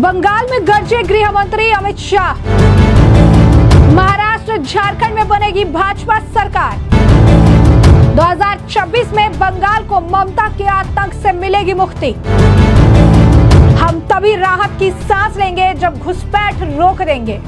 बंगाल में गरजे गृह मंत्री अमित शाह। महाराष्ट्र झारखंड में बनेगी भाजपा सरकार। 2026 में बंगाल को ममता के आतंक से मिलेगी मुक्ति। हम तभी राहत की सांस लेंगे जब घुसपैठ रोक देंगे।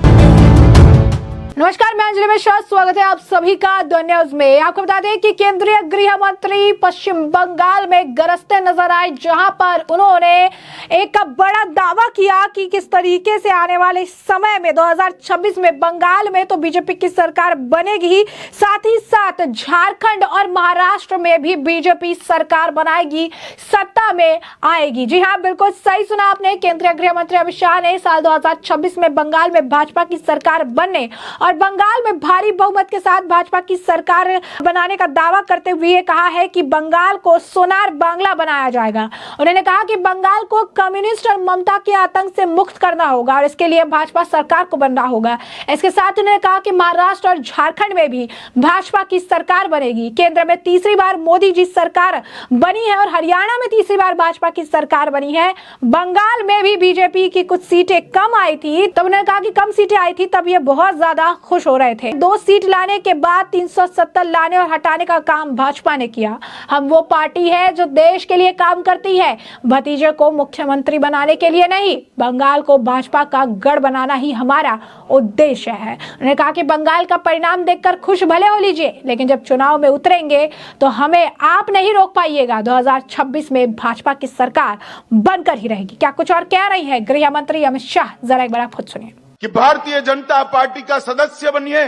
नमस्कार, मैं अंजलि मिश्रा, स्वागत है आप सभी का द न्यूज में। आपको बता दें कि केंद्रीय गृह मंत्री पश्चिम बंगाल में गरजते नजर आए, जहां पर उन्होंने एक बड़ा दावा किया कि किस तरीके से आने वाले समय में 2026 में बंगाल में तो बीजेपी की सरकार बनेगी, साथ ही साथ झारखंड और महाराष्ट्र में भी बीजेपी सरकार बनाएगी, सत्ता में आएगी। जी हाँ, बिल्कुल सही सुना आपने। केंद्रीय गृह मंत्री अमित शाह ने साल 2026 में बंगाल में भाजपा की सरकार बनने और बंगाल में भारी बहुमत के साथ भाजपा की सरकार बनाने का दावा करते हुए कहा है कि बंगाल को सोनार बांग्ला बनाया जाएगा। उन्होंने कहा कि बंगाल को कम्युनिस्ट और ममता के आतंक से मुक्त करना होगा और इसके लिए भाजपा सरकार को बनना होगा। इसके साथ उन्होंने कहा कि महाराष्ट्र और झारखंड में भी भाजपा की सरकार बनेगी। केंद्र में तीसरी बार मोदी जी सरकार बनी है और हरियाणा में तीसरी बार भाजपा की सरकार बनी है। बंगाल में भी बीजेपी की कुछ सीटें कम आई थी, तब उन्होंने कहा कि कम सीटें आई थी तब ये बहुत ज्यादा खुश हो रहे थे। 2 सीट लाने के बाद 370 लाने और हटाने का काम भाजपा ने किया। हम वो पार्टी है जो देश के लिए काम करती है, भतीजे को मुख्यमंत्री बनाने के लिए नहीं। बंगाल को भाजपा का गढ़ बनाना ही हमारा उद्देश्य है। उन्होंने कहा कि बंगाल का परिणाम देखकर खुश भले हो लीजिए, लेकिन जब चुनाव में उतरेंगे तो हमें आप नहीं रोक पाइएगा। 2026 में भाजपा की सरकार बनकर ही रहेगी। क्या कुछ और कह रही है गृह मंत्री अमित शाह, जरा एक बार आप खुद सुनिए। कि भारतीय जनता पार्टी का सदस्य बनिए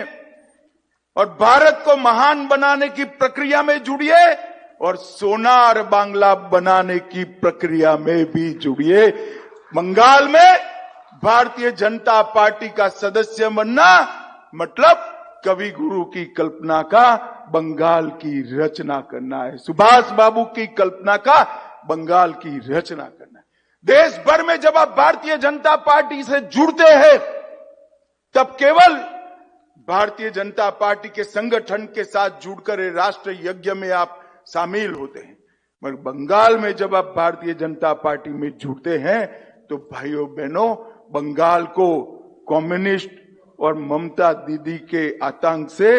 और भारत को महान बनाने की प्रक्रिया में जुड़िए और सोनार बांग्ला बनाने की प्रक्रिया में भी जुड़िए। बंगाल में भारतीय जनता पार्टी का सदस्य बनना मतलब कवि गुरु की कल्पना का बंगाल की रचना करना है। सुभाष बाबू की कल्पना का बंगाल की रचना करना है। देश भर में जब आप भारतीय जनता पार्टी से जुड़ते हैं तब केवल भारतीय जनता पार्टी के संगठन के साथ जुड़कर राष्ट्र यज्ञ में आप शामिल होते हैं, मगर बंगाल में जब आप भारतीय जनता पार्टी में जुड़ते हैं तो भाइयों बहनों, बंगाल को कम्युनिस्ट और ममता दीदी के आतंक से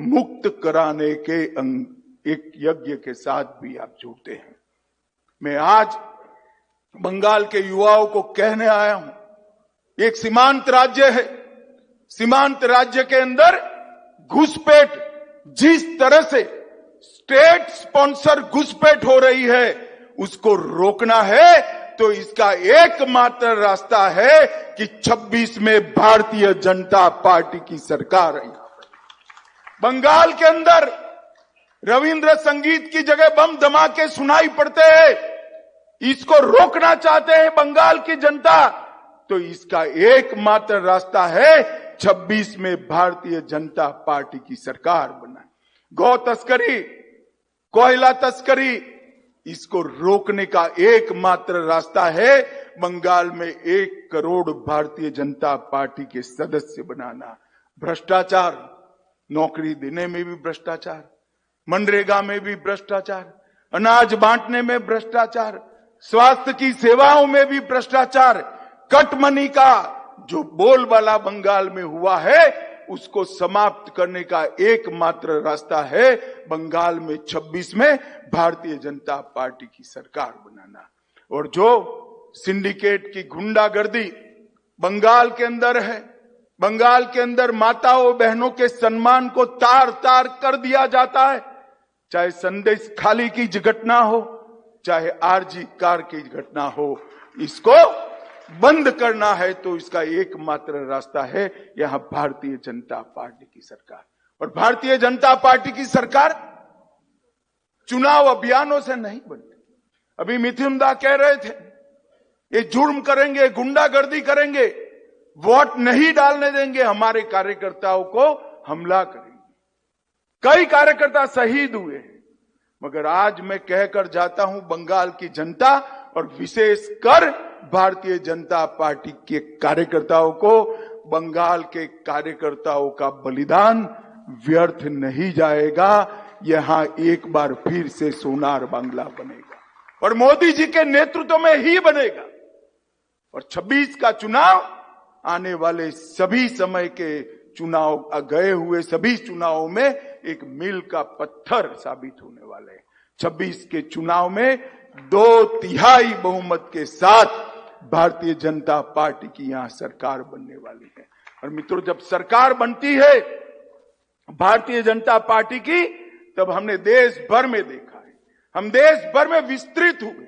मुक्त कराने के एक यज्ञ के साथ भी आप जुड़ते हैं। मैं आज बंगाल के युवाओं को कहने आया हूं, एक सीमांत राज्य है। सीमांत राज्य के अंदर घुसपैठ, जिस तरह से स्टेट स्पॉन्सर घुसपैठ हो रही है, उसको रोकना है तो इसका एकमात्र रास्ता है कि 26 में भारतीय जनता पार्टी की सरकार आई। बंगाल के अंदर रविंद्र संगीत की जगह बम धमाके सुनाई पड़ते हैं। इसको रोकना चाहते हैं बंगाल की जनता, तो इसका एकमात्र रास्ता है 26 में भारतीय जनता पार्टी की सरकार बनना। गौ तस्करी, कोयला तस्करी, इसको रोकने का एकमात्र रास्ता है बंगाल में 1 करोड़ भारतीय जनता पार्टी के सदस्य बनाना। भ्रष्टाचार, नौकरी देने में भी भ्रष्टाचार, मनरेगा में भी भ्रष्टाचार, अनाज बांटने में भ्रष्टाचार, स्वास्थ्य की सेवाओं में भी भ्रष्टाचार, कटमनी का जो बोलबाला बंगाल में हुआ है उसको समाप्त करने का एकमात्र रास्ता है बंगाल में 26 में भारतीय जनता पार्टी की सरकार बनाना। और जो सिंडिकेट की गुंडागर्दी बंगाल के अंदर है, बंगाल के अंदर माताओं बहनों के सम्मान को तार तार कर दिया जाता है, चाहे संदेश खाली की घटना हो, चाहे आरजी कार की घटना हो, इसको बंद करना है तो इसका एकमात्र रास्ता है यहां भारतीय जनता पार्टी की सरकार। और भारतीय जनता पार्टी की सरकार चुनाव अभियानों से नहीं बनती। अभी मिथुन दा कह रहे थे ये जुर्म करेंगे, गुंडागर्दी करेंगे, वोट नहीं डालने देंगे, हमारे कार्यकर्ताओं को हमला करेंगे। कई कार्यकर्ता शहीद हुए हैं, मगर आज मैं कहकर जाता हूं बंगाल की जनता और विशेषकर भारतीय जनता पार्टी के कार्यकर्ताओं को, बंगाल के कार्यकर्ताओं का बलिदान व्यर्थ नहीं जाएगा। यहां एक बार फिर से सोनार बांग्ला बनेगा और मोदी जी के नेतृत्व में ही बनेगा। और 26 का चुनाव आने वाले सभी समय के चुनाव, गए हुए सभी चुनावों में एक मील का पत्थर साबित होने वाले हैं। 26 के चुनाव में 2/3 बहुमत के साथ भारतीय जनता पार्टी की यहां सरकार बनने वाली है। और मित्रों, जब सरकार बनती है भारतीय जनता पार्टी की, तब हमने देश भर में देखा है, हम देश भर में विस्तृत हुए।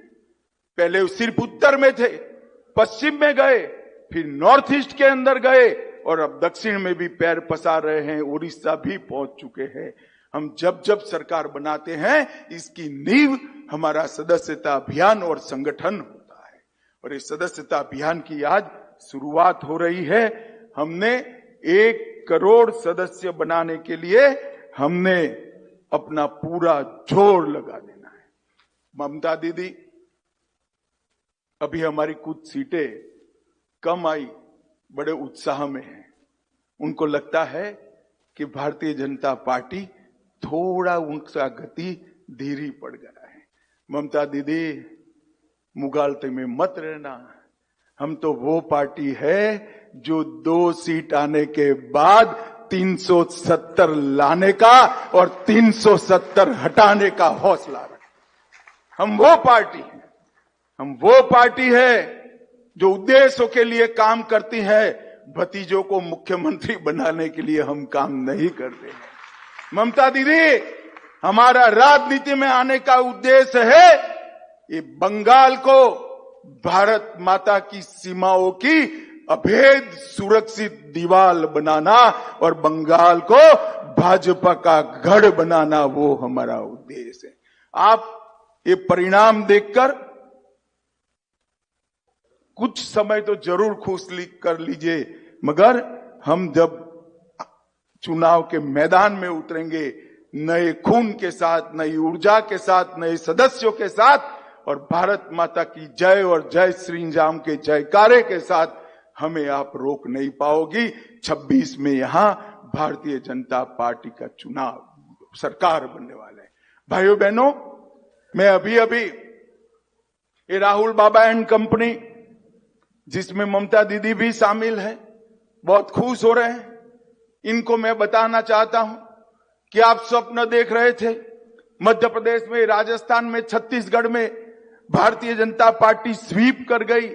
पहले सिर्फ उत्तर में थे, पश्चिम में गए, फिर नॉर्थ ईस्ट के अंदर गए और अब दक्षिण में भी पैर पसार रहे हैं, उड़ीसा भी पहुंच चुके हैं। हम जब जब सरकार बनाते हैं, इसकी नींव हमारा सदस्यता अभियान और संगठन होता है। और इस सदस्यता अभियान की आज शुरुआत हो रही है। हमने 1 करोड़ सदस्य बनाने के लिए हमने अपना पूरा जोर लगा देना है। ममता दीदी, अभी हमारी कुछ सीटें कम आई, बड़े उत्साह में हैं। उनको लगता है कि भारतीय जनता पार्टी थोड़ा उनका गति धीरी पड़ गया है। ममता दीदी, मुगालते में मत रहना, हम तो वो पार्टी है जो 2 सीट आने के बाद 370 लाने का और 370 हटाने का हौसला रखे। हम वो पार्टी हैं, हम वो पार्टी है जो उद्देश्यों के लिए काम करती है। भतीजों को मुख्यमंत्री बनाने के लिए हम काम नहीं करते हैं। ममता दीदी, हमारा राजनीति में आने का उद्देश्य है ये बंगाल को भारत माता की सीमाओं की अभेद सुरक्षित दीवार बनाना और बंगाल को भाजपा का गढ़ बनाना, वो हमारा उद्देश्य है। आप ये परिणाम देखकर कुछ समय तो जरूर खुश कर लीजिए, मगर हम जब चुनाव के मैदान में उतरेंगे, नए खून के साथ, नई ऊर्जा के साथ, नए सदस्यों के साथ और भारत माता की जय और जय श्री राम के जयकारे के साथ, हमें आप रोक नहीं पाओगी। 26 में यहां भारतीय जनता पार्टी का चुनाव, सरकार बनने वाला है। भाइयों बहनों, मैं अभी ये राहुल बाबा एंड कंपनी, जिसमें ममता दीदी भी शामिल है, बहुत खुश हो रहे हैं। इनको मैं बताना चाहता हूं कि आप स्वप्न देख रहे थे मध्य प्रदेश में, राजस्थान में, छत्तीसगढ़ में भारतीय जनता पार्टी स्वीप कर गई।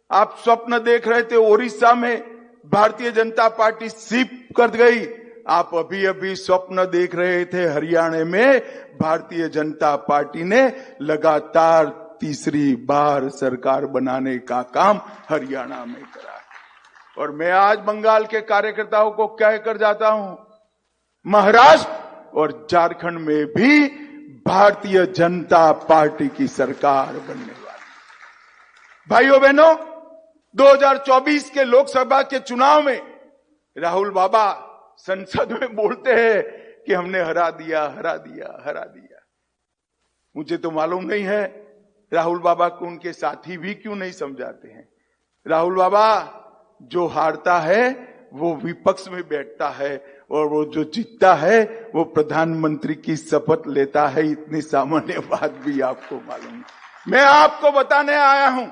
आप स्वप्न देख रहे थे ओडिशा में भारतीय जनता पार्टी स्वीप कर गई। आप अभी स्वप्न देख रहे थे हरियाणा में भारतीय जनता पार्टी ने लगातार तीसरी बार सरकार बनाने का काम हरियाणा में करा है। और मैं आज बंगाल के कार्यकर्ताओं को कहकर जाता हूं, महाराष्ट्र और झारखंड में भी भारतीय जनता पार्टी की सरकार बनने वाली। भाइयों बहनों, 2024 के लोकसभा के चुनाव में राहुल बाबा संसद में बोलते हैं कि हमने हरा दिया, हरा दिया, हरा दिया। मुझे तो मालूम नहीं है राहुल बाबा को उनके साथी भी क्यों नहीं समझाते हैं। राहुल बाबा, जो हारता है वो विपक्ष में बैठता है और वो जो जीतता है वो प्रधानमंत्री की शपथ लेता है। इतनी सामान्य बात भी आपको मालूम है। मैं आपको बताने आया हूं,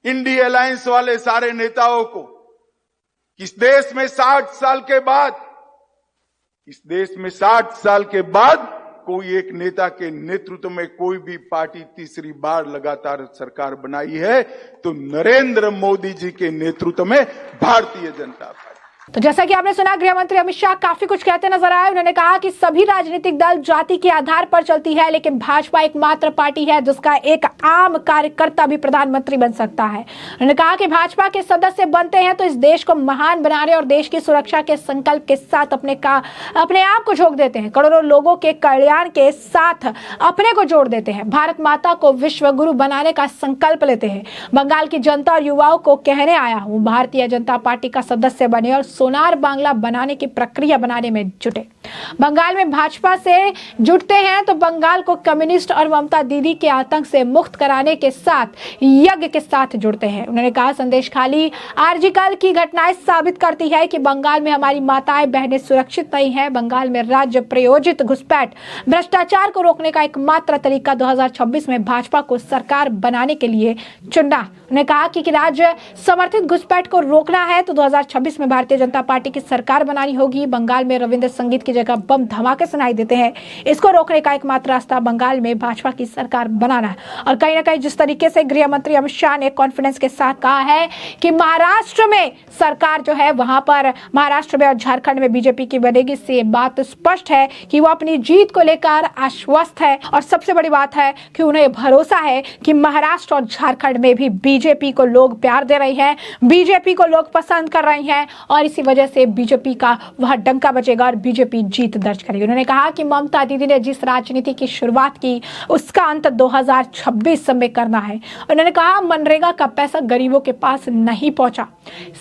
इंडिया अलायंस वाले सारे नेताओं को, इस देश में 60 साल के बाद कोई एक नेता के नेतृत्व में कोई भी पार्टी तीसरी बार लगातार सरकार बनाई है तो नरेंद्र मोदी जी के नेतृत्व में भारतीय जनता पार्टी। तो जैसा कि आपने सुना, गृह मंत्री अमित शाह काफी कुछ कहते नजर आए। उन्होंने कहा कि सभी राजनीतिक दल जाति के आधार पर चलती है, लेकिन भाजपा एकमात्र पार्टी है जिसका एक आम कार्यकर्ता भी प्रधानमंत्री बन सकता है। उन्होंने कहा कि भाजपा के सदस्य बनते हैं तो इस देश को महान बनाने और देश की सुरक्षा के संकल्प के साथ अपने आप को झोंक देते हैं, करोड़ों लोगों के कल्याण के साथ अपने को जोड़ देते हैं, भारत माता को विश्व गुरु बनाने का संकल्प लेते हैं। बंगाल की जनता और युवाओं को कहने आया हूं, भारतीय जनता पार्टी का सदस्य बने और सोनार बांग्ला बनाने की प्रक्रिया बनाने में जुटे। बंगाल में भाजपा से जुटते हैं तो बंगाल को कम्युनिस्ट और ममता दीदी के आतंक से मुक्त कराने के साथ यज्ञ के साथ जुड़ते हैं। उन्होंने कहा, संदेश खाली आरजीकल की घटनाएं साबित करती है कि बंगाल में हमारी माताएं बहनें सुरक्षित नहीं है। बंगाल में राज्य प्रायोजित घुसपैठ भ्रष्टाचार को रोकने का एकमात्र तरीका 2026 में भाजपा को सरकार बनाने के लिए चुनना। उन्होंने कहा कि राज्य समर्थित घुसपैठ को रोकना है तो 2026 में भारतीय जनता पार्टी की सरकार बनानी होगी। बंगाल में रविंद्र संगीत की जगह बम धमाके सुनाई देते हैं। इसको रोकने का एकमात्र रास्ता बंगाल में भाजपा की सरकार बनाना है। और कहीं ना कहीं जिस तरीके से गृह मंत्री अमित शाह ने कॉन्फिडेंस के साथ कहा है कि महाराष्ट्र में सरकार जो है वहां पर महाराष्ट्र में और झारखंड में बीजेपी की बनेगी, इससे बात स्पष्ट है कि वो अपनी जीत को लेकर आश्वस्त है। और सबसे बड़ी बात है कि उन्हें भरोसा है कि महाराष्ट्र और झारखंड में भी बीजेपी को लोग प्यार दे रहे हैं, बीजेपी को लोग पसंद कर रहे हैं और इसी वजह से बीजेपी का वह डंका बजेगा और बीजेपी जीत दर्ज करेगी। उन्होंने कहा कि ममता दीदी ने जिस राजनीति की शुरुआत की उसका अंत 2026 में करना है। उन्होंने कहा, मनरेगा का पैसा गरीबों के पास नहीं पहुंचा,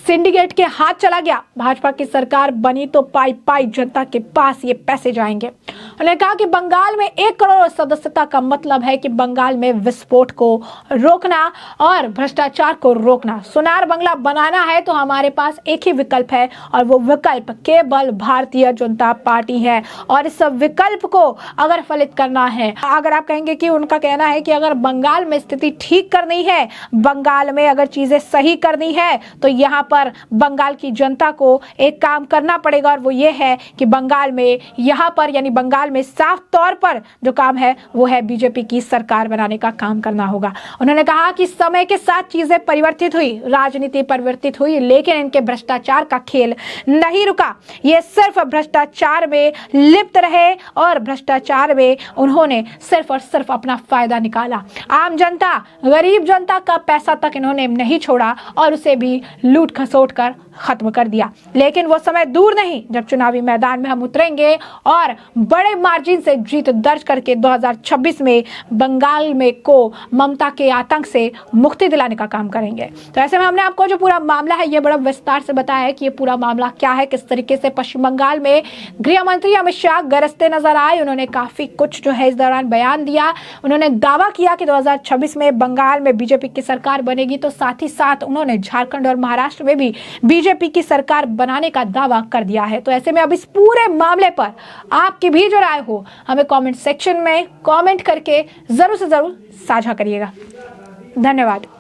सिंडिकेट के हाथ चला गया। भाजपा की सरकार बनी तो पाई पाई जनता के पास ये पैसे जाएंगे। उन्होंने कहा कि बंगाल में 1 करोड़ सदस्यता का मतलब है कि बंगाल में विस्फोट को रोकना और भ्रष्टाचार को रोकना। सोनार बंगला बनाना है तो हमारे पास एक ही विकल्प है और वो विकल्प केवल भारतीय जनता पार्टी है। और इस विकल्प को अगर फलित करना है, अगर आप कहेंगे कि उनका कहना है कि अगर बंगाल में स्थिति ठीक करनी है, बंगाल में अगर चीजें सही करनी है तो यहाँ पर बंगाल की जनता को एक काम करना पड़ेगा और वो ये है कि बंगाल में यहाँ पर यानी बंगाल में साफ तौर पर जो काम है वो है बीजेपी की सरकार बनाने का काम करना होगा। उन्होंने कहा कि समय के साथ चीजें परिवर्तित हुई, राजनीति परिवर्तित हुई, लेकिन इनके भ्रष्टाचार का खेल नहीं रुका। ये सिर्फ भ्रष्टाचार में लिप्त रहे और भ्रष्टाचार में उन्होंने सिर्फ और सिर्फ अपना फायदा निकाला। आम जनता, गरीब जनता का पैसा तक इन्होंने नहीं छोड़ा और उसे भी लूट खसोट कर खत्म कर दिया। लेकिन वो समय दूर नहीं जब चुनावी मैदान में हम उतरेंगे और बड़े मार्जिन से जीत दर्ज करके 2026 में बंगाल में को ममता के आतंक से मुक्ति दिलाने का काम करेंगे। तो ऐसे में हमने आपको जो पूरा मामला है ये बड़ा विस्तार से बताया है कि ये पूरा मामला क्या है, किस तरीके से पश्चिम बंगाल में गृह मंत्री अमित शाह गरजते नजर आए। उन्होंने काफी कुछ जो है इस दौरान बयान दिया। उन्होंने दावा किया कि 2026 में बंगाल में बीजेपी की सरकार बनेगी, तो साथ ही साथ उन्होंने झारखंड और महाराष्ट्र में भी बीजेपी की सरकार बनाने का दावा कर दिया है। तो ऐसे में अब इस पूरे मामले पर आपकी भी जो राय हो हमें कमेंट सेक्शन में कमेंट करके जरूर से जरूर साझा करिएगा। धन्यवाद।